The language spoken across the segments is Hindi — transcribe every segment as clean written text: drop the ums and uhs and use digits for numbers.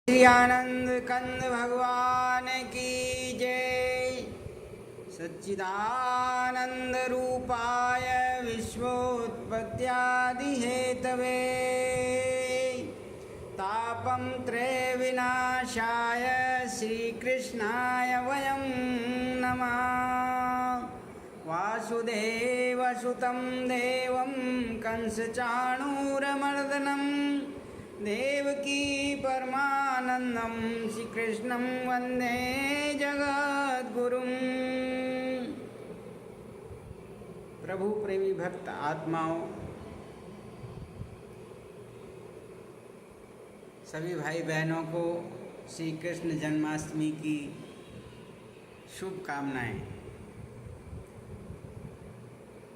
श्री आनंद कंद भगवान की जय। सच्चिदानंद रूपाय विश्वोत्पत्त्यादि हेतवे तापं त्रय विनाशाय श्रीकृष्णाय वयं नमः। वासुदेवसुतं देवं कंसचाणूरमर्दनं देवकी परमानंदं श्रीकृष्णं वंदे जगद्गुरुं। प्रभु प्रेमी भक्त आत्माओं, सभी भाई बहनों को श्री कृष्ण जन्माष्टमी की शुभकामनाएं।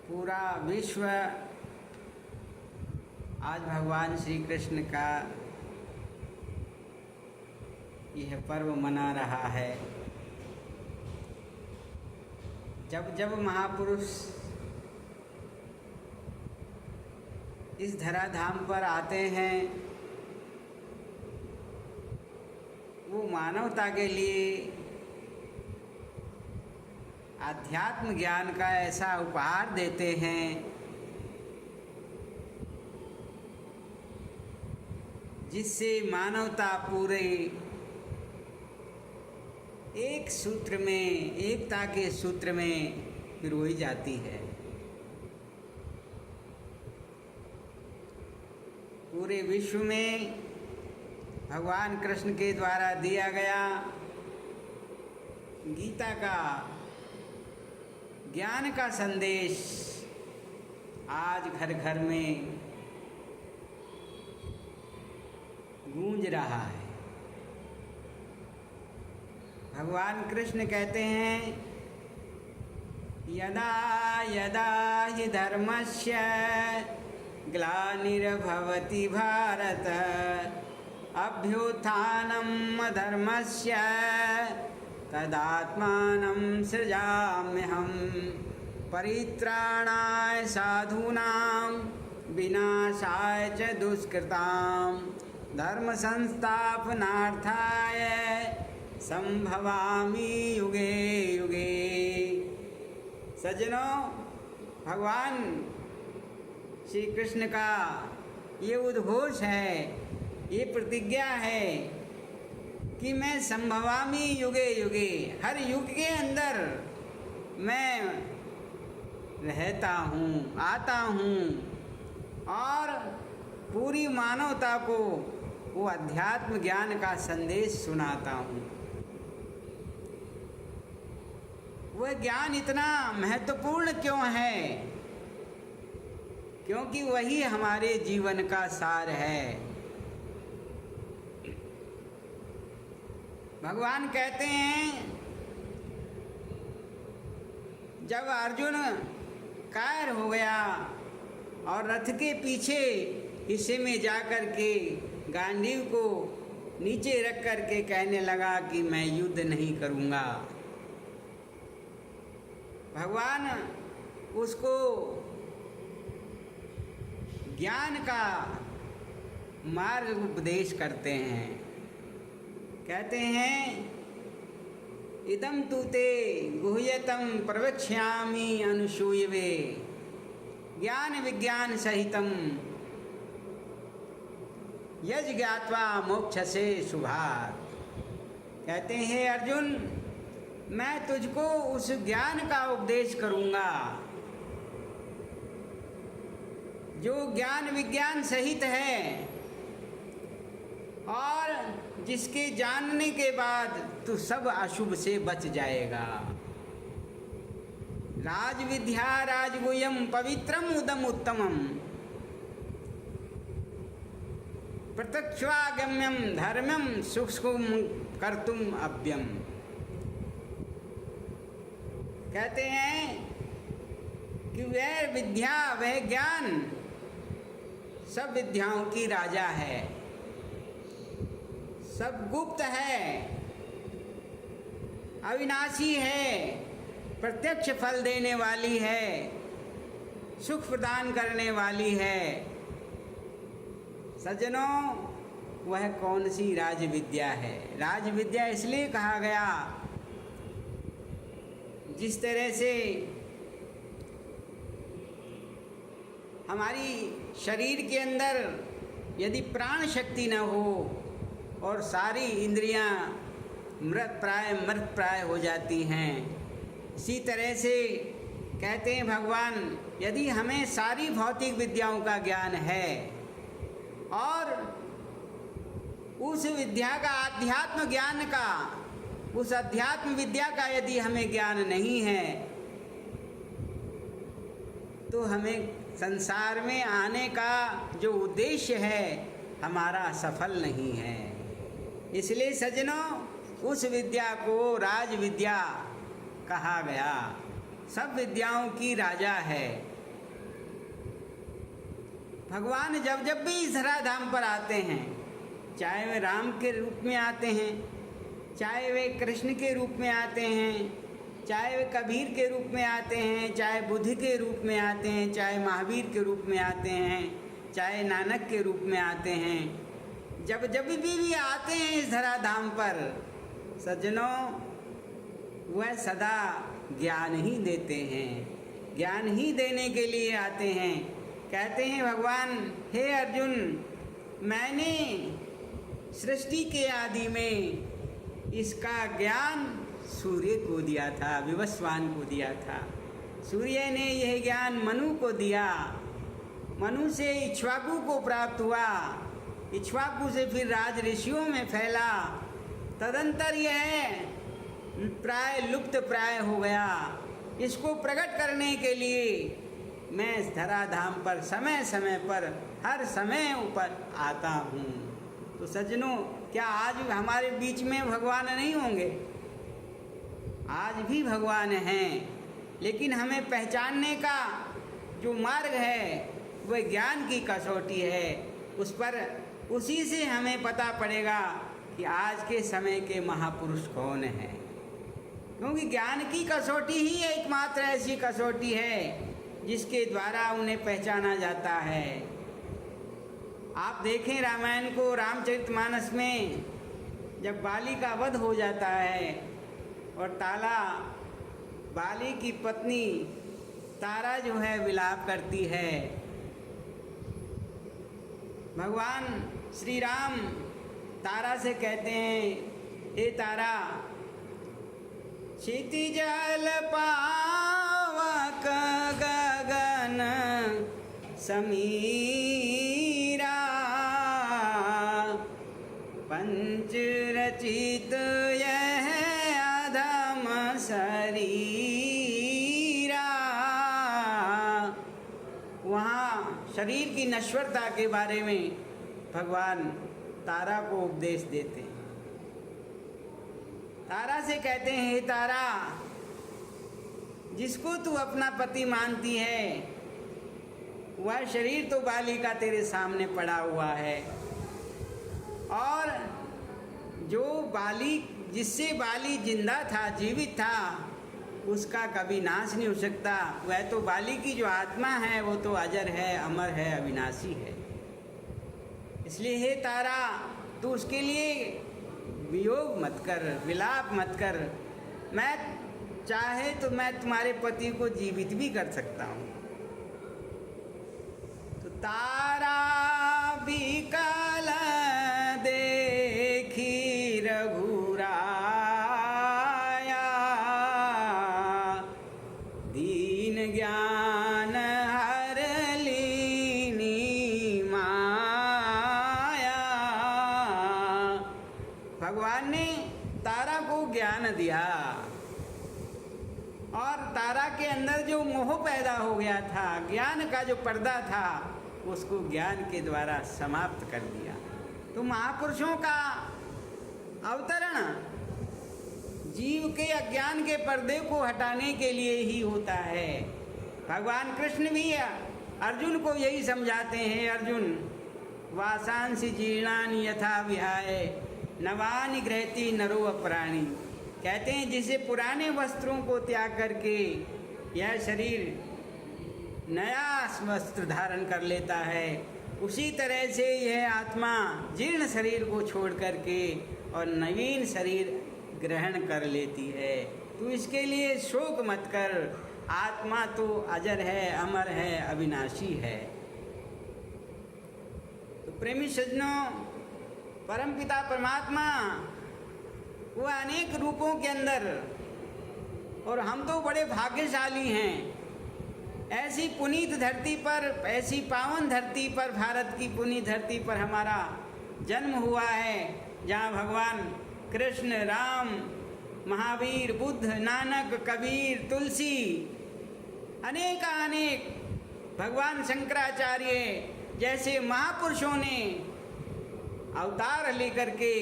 पूरा विश्व आज भगवान श्री कृष्ण का यह पर्व मना रहा है। जब जब महापुरुष इस धराधाम पर आते हैं, वो मानवता के लिए आध्यात्म ज्ञान का ऐसा उपहार देते हैं जिससे मानवता पूरे एक सूत्र में, एकता के सूत्र में पिरोई जाती है। पूरे विश्व में भगवान कृष्ण के द्वारा दिया गया गीता का ज्ञान का संदेश आज घर घर में गूंज रहा है। भगवान कृष्ण कहते हैं, यदा यदा हि धर्मस्य ग्लानिर्भवति भारत अभ्युत्थानम् अधर्मस्य तदात्मानं सृजाम्यहम् परित्राणाय साधूनां विनाशाय च दुष्कृतां धर्म संस्थापनार्थाय संभवामि युगे युगे। सज्जनों, भगवान श्री कृष्ण का ये उद्घोष है, ये प्रतिज्ञा है कि मैं संभवामि युगे युगे, हर युग के अंदर मैं रहता हूँ, आता हूँ और पूरी मानवता को वो अध्यात्म ज्ञान का संदेश सुनाता हूँ। वह ज्ञान इतना महत्वपूर्ण क्यों है? क्योंकि वही हमारे जीवन का सार है। भगवान कहते हैं, जब अर्जुन कायर हो गया और रथ के पीछे हिस्से में जाकर के गांडीव को नीचे रख कर के कहने लगा कि मैं युद्ध नहीं करूँगा, भगवान उसको ज्ञान का मार्ग उपदेश करते हैं। कहते हैं, इदं तु ते गुह्यतं प्रवक्ष्यामि अनुसूयवे ज्ञान विज्ञान सहितं यज ज्ञात्वा मोक्षसे शुभात्। कहते हैं, अर्जुन, मैं तुझको उस ज्ञान का उपदेश करूँगा जो ज्ञान विज्ञान सहित है और जिसके जानने के बाद तू सब अशुभ से बच जाएगा। राज विद्या राजगुह्यम पवित्रम उदम उत्तमम प्रत्यक्षागम्यम धर्मम सूक्ष्म कर्तुम अभ्यम। कहते हैं कि वह विद्या, वह ज्ञान सब विद्याओं की राजा है, सब गुप्त है, अविनाशी है, प्रत्यक्ष फल देने वाली है, सुख प्रदान करने वाली है। सज्जनों, वह कौन सी राज विद्या है। राज विद्या इसलिए कहा गया, जिस तरह से हमारी शरीर के अंदर यदि प्राण शक्ति न हो और सारी इंद्रियां मृत प्राय हो जाती हैं, इसी तरह से कहते हैं भगवान, यदि हमें सारी भौतिक विद्याओं का ज्ञान है और उस विद्या का, आध्यात्म ज्ञान का, उस अध्यात्म विद्या का यदि हमें ज्ञान नहीं है, तो हमें संसार में आने का जो उद्देश्य है हमारा सफल नहीं है। इसलिए सज्जनों, उस विद्या को राज विद्या कहा गया, सब विद्याओं की राजा है। भगवान जब जब भी इस धराधाम पर आते हैं, चाहे वे राम के रूप में आते हैं, चाहे वे कृष्ण के रूप में आते हैं, चाहे वे कबीर के रूप में आते हैं, चाहे बुद्ध के रूप में आते हैं, चाहे महावीर के रूप में आते हैं, चाहे नानक के रूप में आते हैं, जब जब भी आते हैं इस धराधाम पर, सज्जनों, वह सदा ज्ञान ही देते हैं, ज्ञान ही देने के लिए आते हैं। कहते हैं भगवान, हे अर्जुन, मैंने सृष्टि के आदि में इसका ज्ञान सूर्य को दिया था, विवस्वान को दिया था। सूर्य ने यह ज्ञान मनु को दिया, मनु से इक्ष्वाकु को प्राप्त हुआ, इक्ष्वाकु से फिर राज ऋषियों में फैला, तदंतर यह प्राय लुप्त प्राय हो गया। इसको प्रकट करने के लिए मैं इस धराधाम पर समय समय पर हर समय ऊपर आता हूँ। तो सज्जनों, क्या आज हमारे बीच में भगवान नहीं होंगे? आज भी भगवान हैं, लेकिन हमें पहचानने का जो मार्ग है वह ज्ञान की कसौटी है। उस पर उसी से हमें पता पड़ेगा कि आज के समय के महापुरुष कौन हैं, क्योंकि ज्ञान की कसौटी ही एकमात्र ऐसी कसौटी है जिसके द्वारा उन्हें पहचाना जाता है। आप देखें रामायण को, रामचरितमानस में जब बाली का वध हो जाता है और ताला, बाली की पत्नी तारा जो है विलाप करती है, भगवान श्री राम तारा से कहते हैं, हे तारा, क्षितिजल पावक गगन समीरा, पंच रचित यह अधम शरीरा। वहाँ शरीर की नश्वरता के बारे में भगवान तारा को उपदेश देते हैं। तारा से कहते हैं, हे तारा, जिसको तू अपना पति मानती है वह शरीर तो बाली का तेरे सामने पड़ा हुआ है, और जो बाली, जिससे बाली जिंदा था, जीवित था, उसका कभी नाश नहीं हो सकता। वह तो बाली की जो आत्मा है वो तो अजर है, अमर है, अविनाशी है। इसलिए हे तारा, तू उसके लिए वियोग मत कर, विलाप मत कर। मैं चाहे तो मैं तुम्हारे पति को जीवित भी कर सकता हूँ। तो तारा विकल देखी रघुराया, दीन ज्ञान हर लीनी माया। भगवान ने तारा को ज्ञान दिया और तारा के अंदर जो मोह पैदा हो गया था, ज्ञान का जो पर्दा था, उसको ज्ञान के द्वारा समाप्त कर दिया। तो महापुरुषों का अवतरण जीव के अज्ञान के पर्दे को हटाने के लिए ही होता है। भगवान कृष्ण भी अर्जुन को यही समझाते हैं, अर्जुन, वासांसि जीर्णानि यथा विहाय नवानि गृह्णाति नरो अपराणि। कहते हैं जिसे पुराने वस्त्रों को त्याग करके यह शरीर नया वस्त्र धारण कर लेता है, उसी तरह से यह आत्मा जीर्ण शरीर को छोड़ करके और नवीन शरीर ग्रहण कर लेती है। तो इसके लिए शोक मत कर, आत्मा तो अजर है, अमर है, अविनाशी है। तो प्रेमी सज्जनों, परमपिता परमात्मा वो अनेक रूपों के अंदर, और हम तो बड़े भाग्यशाली हैं, ऐसी पुनीत धरती पर, ऐसी पावन धरती पर, भारत की पुनीत धरती पर हमारा जन्म हुआ है, जहाँ भगवान कृष्ण, राम, महावीर, बुद्ध, नानक, कबीर, तुलसी, अनेक भगवान शंकराचार्य जैसे महापुरुषों ने अवतार लेकर के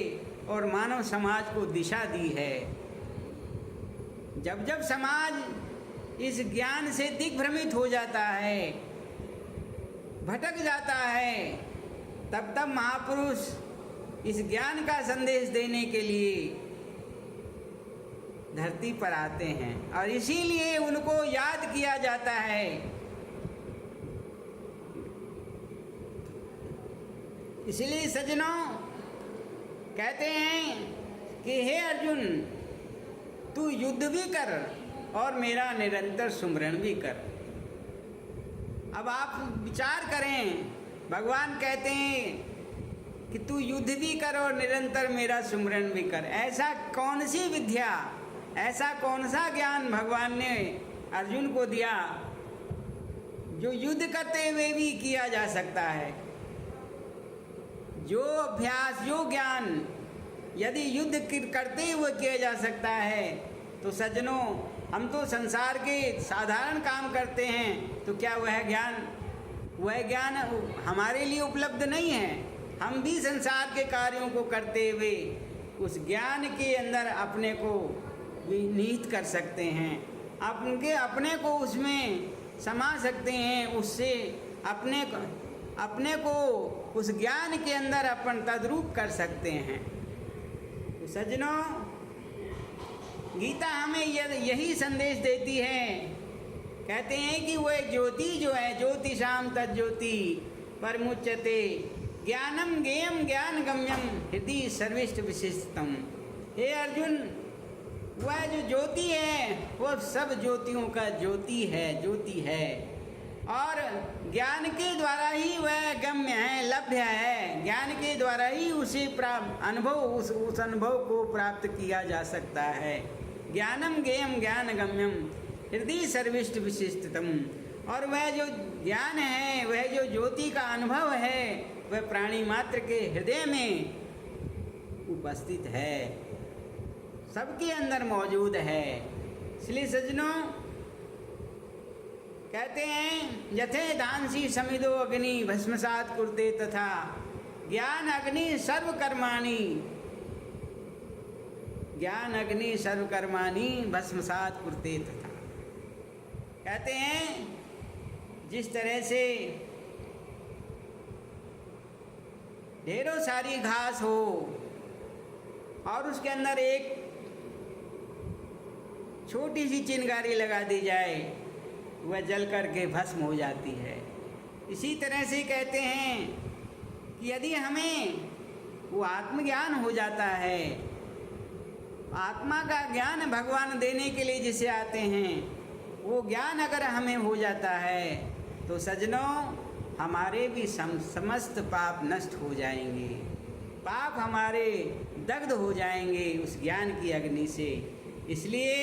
और मानव समाज को दिशा दी है। जब जब समाज इस ज्ञान से दिग्भ्रमित हो जाता है, भटक जाता है, तब तब महापुरुष इस ज्ञान का संदेश देने के लिए धरती पर आते हैं और इसीलिए उनको याद किया जाता है। इसलिए सज्जनों कहते हैं कि हे अर्जुन, तू युद्ध भी कर और मेरा निरंतर सुमरण भी कर। अब आप विचार करें, भगवान कहते हैं कि तू युद्ध भी कर और निरंतर मेरा सुमरण भी कर। ऐसा कौन सी विद्या, ऐसा कौन सा ज्ञान भगवान ने अर्जुन को दिया जो युद्ध करते हुए भी किया जा सकता है? जो अभ्यास, जो ज्ञान यदि युद्ध करते हुए किया जा सकता है, तो सज्जनों हम तो संसार के साधारण काम करते हैं, तो क्या वह ज्ञान हमारे लिए उपलब्ध नहीं है? हम भी संसार के कार्यों को करते हुए उस ज्ञान के अंदर अपने को निहित कर सकते हैं, अपने को उसमें समा सकते हैं, उससे अपने को उस ज्ञान के अंदर अपन तद्रूप कर सकते हैं। तो सज्जनों, गीता हमें यही संदेश देती है। कहते हैं कि वह ज्योति जो है, ज्योतिषाम तज्ज्योति परमुच्यते ज्ञानम ज्ञेयम ज्ञान गम्यम हृदि सर्विष्ट विशिष्टम। हे अर्जुन, वह जो ज्योति है वह सब ज्योतियों का ज्योति है और ज्ञान के द्वारा ही वह गम्य है, लभ्य है। ज्ञान के द्वारा ही उसे उस अनुभव को प्राप्त किया जा सकता है। ज्ञानम ज्ञेयम ज्ञान गम्यम हृदय सर्विष्ट विशिष्टतम। और वह जो ज्ञान है, वह जो ज्योति का अनुभव है, वह प्राणी मात्र के हृदय में उपस्थित है, सबके अंदर मौजूद है। इसलिए सज्जनों कहते हैं, यथे दांसी समिदो अग्नि भस्मसात कुरुते तथा ज्ञान अग्नि सर्वकर्माणि भस्मसात कुरुते तथा। कहते हैं जिस तरह से ढेरों सारी घास हो और उसके अंदर एक छोटी सी चिंगारी लगा दी जाए, वह जल करके भस्म हो जाती है। इसी तरह से कहते हैं कि यदि हमें वो आत्मज्ञान हो जाता है, आत्मा का ज्ञान भगवान देने के लिए जिसे आते हैं, वो ज्ञान अगर हमें हो जाता है, तो सज्जनों हमारे भी समस्त पाप नष्ट हो जाएंगे, पाप हमारे दग्ध हो जाएंगे उस ज्ञान की अग्नि से। इसलिए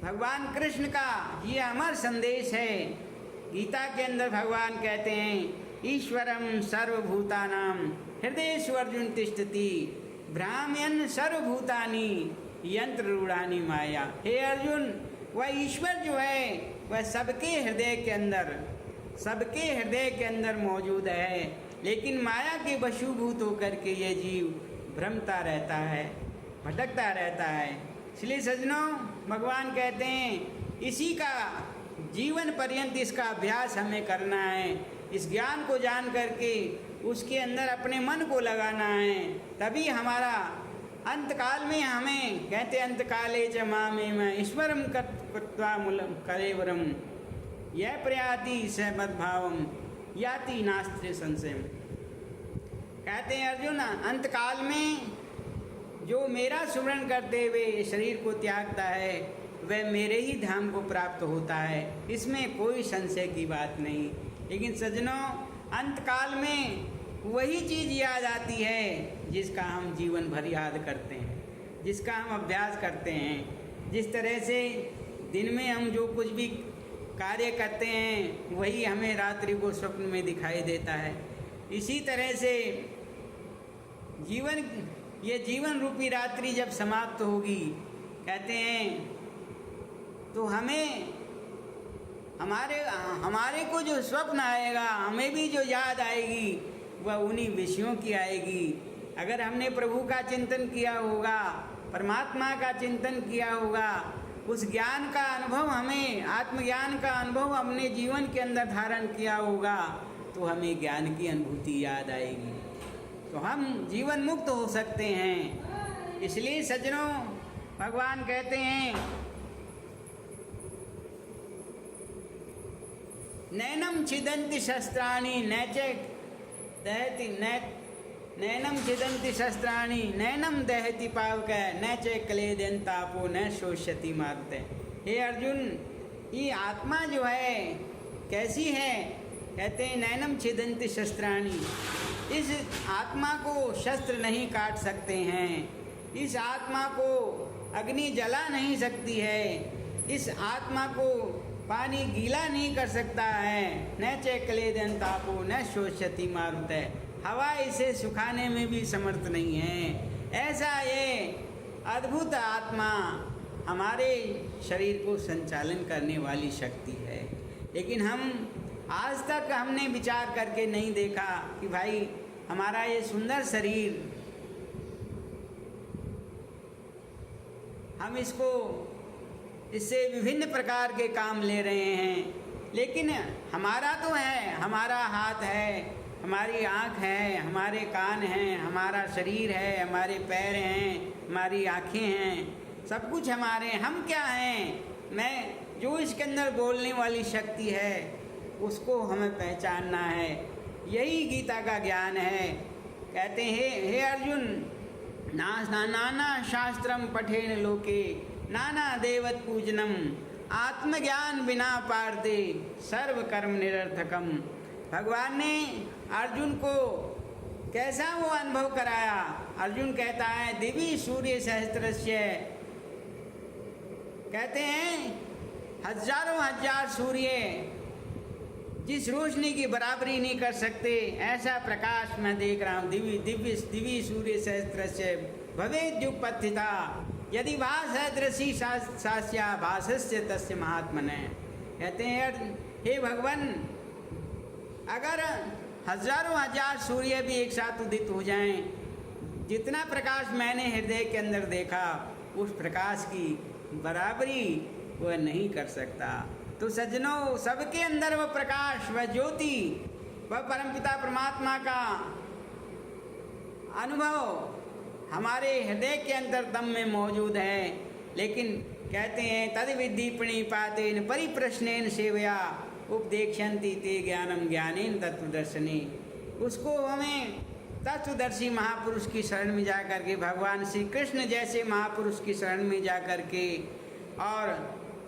भगवान कृष्ण का ये अमर संदेश है। गीता के अंदर भगवान कहते हैं, ईश्वरम सर्वभूतानां हृदयेषु अर्जुन तिष्ठति भ्राम्यन् सर्वभूतानि यंत्र रूढ़ानि माया। हे अर्जुन, वह ईश्वर जो है वह सबके हृदय के अंदर मौजूद है, लेकिन माया के वशीभूत होकर के ये जीव भ्रमता रहता है, भटकता रहता है। इसलिए सज्जनों भगवान कहते हैं इसी का जीवन पर्यंत इसका अभ्यास हमें करना है। इस ज्ञान को जान करके उसके अंदर अपने मन को लगाना है, तभी हमारा अंतकाल में हमें कहते अंतकाले च मामेव ईश्वरम कृत्वा मूलम कलेवरम यह प्रयाति स मद्भावम याति नास्त्र संशयम। कहते हैं अर्जुन, अंतकाल में जो मेरा सुमरण करते हुए शरीर को त्यागता है वह मेरे ही धाम को प्राप्त होता है, इसमें कोई संशय की बात नहीं। लेकिन सज्जनों, अंतकाल में वही चीज़ याद आती है जिसका हम जीवन भर याद करते हैं, जिसका हम अभ्यास करते हैं। जिस तरह से दिन में हम जो कुछ भी कार्य करते हैं वही हमें रात्रि को स्वप्न में दिखाई देता है, इसी तरह से ये जीवन रूपी रात्रि जब समाप्त होगी, कहते हैं, तो हमारे को जो स्वप्न आएगा, हमें भी जो याद आएगी वह उन्हीं विषयों की आएगी। अगर हमने प्रभु का चिंतन किया होगा, परमात्मा का चिंतन किया होगा, उस ज्ञान का अनुभव, हमें आत्मज्ञान का अनुभव अपने जीवन के अंदर धारण किया होगा, तो हमें ज्ञान की अनुभूति याद आएगी, तो हम जीवन मुक्त हो सकते हैं। इसलिए सज्जनों, भगवान कहते हैं, नैनम छिदन्ति शस्त्राणि नैनम छिदन्ति शस्त्राणि नैनम दहति पावक न च क्लेदन्तापो न शोष्यति मारुते। हे अर्जुन, ये आत्मा जो है कैसी है? कहते हैं नैनम छिदन्ति शस्त्राणि, इस आत्मा को शस्त्र नहीं काट सकते हैं, इस आत्मा को अग्नि जला नहीं सकती है, इस आत्मा को पानी गीला नहीं कर सकता है, न च क्लेदन्तापो न शोष्यति मारुते, हवा इसे सुखाने में भी समर्थ नहीं है। ऐसा ये अद्भुत आत्मा हमारे शरीर को संचालन करने वाली शक्ति है। लेकिन हम आज तक हमने विचार करके नहीं देखा कि भाई हमारा ये सुंदर शरीर, हम इससे विभिन्न प्रकार के काम ले रहे हैं, लेकिन हमारा तो है, हमारा हाथ है, हमारी आँख है, हमारे कान हैं, हमारा शरीर है, हमारे पैर हैं, हमारी आँखें हैं, सब कुछ हमारे। हम क्या हैं? मैं जो इसके अंदर बोलने वाली शक्ति है उसको हमें पहचानना है। यही गीता का ज्ञान है। कहते हैं, हे अर्जुन, नाना शास्त्रम पठेन लोके नाना देवत पूजनम आत्मज्ञान बिना पारते सर्व कर्म निरर्थकम। भगवान ने अर्जुन को कैसा वो अनुभव कराया? अर्जुन कहता है, दिव्य सूर्य सहस्त्रस्य, कहते हैं हजारों हजार सूर्य जिस रोशनी की बराबरी नहीं कर सकते, ऐसा प्रकाश मैं देख रहा हूँ। दिव्य सूर्य सहस्त्रस्य भवेद युगपत्थिता यदि भासदृशी सास्या भासस्य तस्य महात्मने। कहते हैं, हे भगवान, अगर हजारों हजार सूर्य भी एक साथ उदित हो जाएं, जितना प्रकाश मैंने हृदय के अंदर देखा उस प्रकाश की बराबरी वह नहीं कर सकता। तो सज्जनों, सबके अंदर वह प्रकाश, वह ज्योति, वह परमपिता परमात्मा का अनुभव हमारे हृदय के अंतर दम में मौजूद है। लेकिन कहते हैं, तद विद्धि प्रणिपातेन परिप्रश्नेन सेवया उपदेक्षन्ति ते ज्ञानम ज्ञानेन तत्वदर्शने। उसको हमें तत्वदर्शी महापुरुष की शरण में जा कर के, भगवान श्री कृष्ण जैसे महापुरुष की शरण में जा कर के और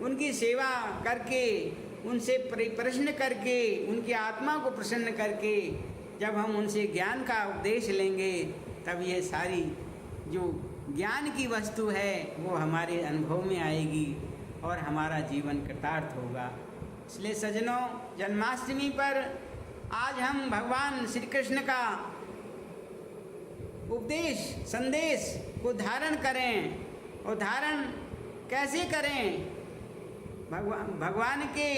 उनकी सेवा करके, उनसे प्रश्न करके, उनकी आत्मा को प्रसन्न करके जब हम उनसे ज्ञान का उपदेश लेंगे, तब ये सारी जो ज्ञान की वस्तु है वो हमारे अनुभव में आएगी और हमारा जीवन कृतार्थ होगा। इसलिए सज्जनों, जन्माष्टमी पर आज हम भगवान श्री कृष्ण का उपदेश, संदेश को धारण करें। और धारण कैसे करें? भगवान के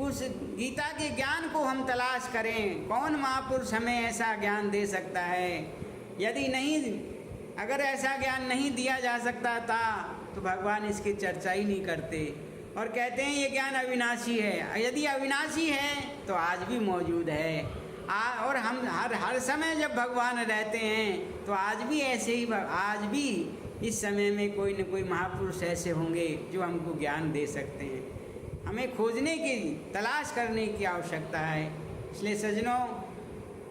उस गीता के ज्ञान को हम तलाश करें। कौन महापुरुष हमें ऐसा ज्ञान दे सकता है? यदि नहीं, अगर ऐसा ज्ञान नहीं दिया जा सकता था तो भगवान इसकी चर्चा ही नहीं करते। और कहते हैं ये ज्ञान अविनाशी है। यदि अविनाशी है तो आज भी मौजूद है। और हम हर समय जब भगवान रहते हैं तो आज भी ऐसे ही, आज भी इस समय में कोई न कोई महापुरुष ऐसे होंगे जो हमको ज्ञान दे सकते हैं। हमें खोजने की, तलाश करने की आवश्यकता है। इसलिए सज्जनों,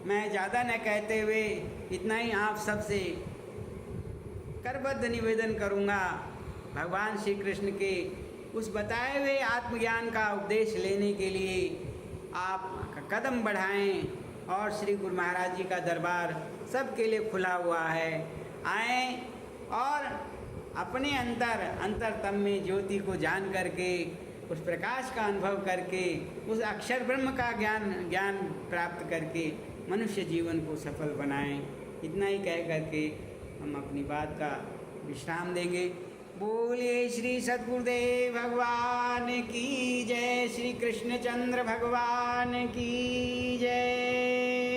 मैं ज़्यादा न कहते हुए इतना ही आप सबसे करबद्ध निवेदन करूँगा, भगवान श्री कृष्ण के उस बताए हुए आत्मज्ञान का उपदेश लेने के लिए आप कदम बढ़ाएं। और श्री गुरु महाराज जी का दरबार सबके लिए खुला हुआ है। आएँ और अपने अंतरतम में ज्योति को जान करके, उस प्रकाश का अनुभव करके, उस अक्षर ब्रह्म का ज्ञान प्राप्त करके मनुष्य जीवन को सफल बनाएं। इतना ही कह करके हम अपनी बात का विश्राम देंगे। बोलिए श्री सद्गुरुदेव भगवान की जय, श्री कृष्णचंद्र भगवान की जय।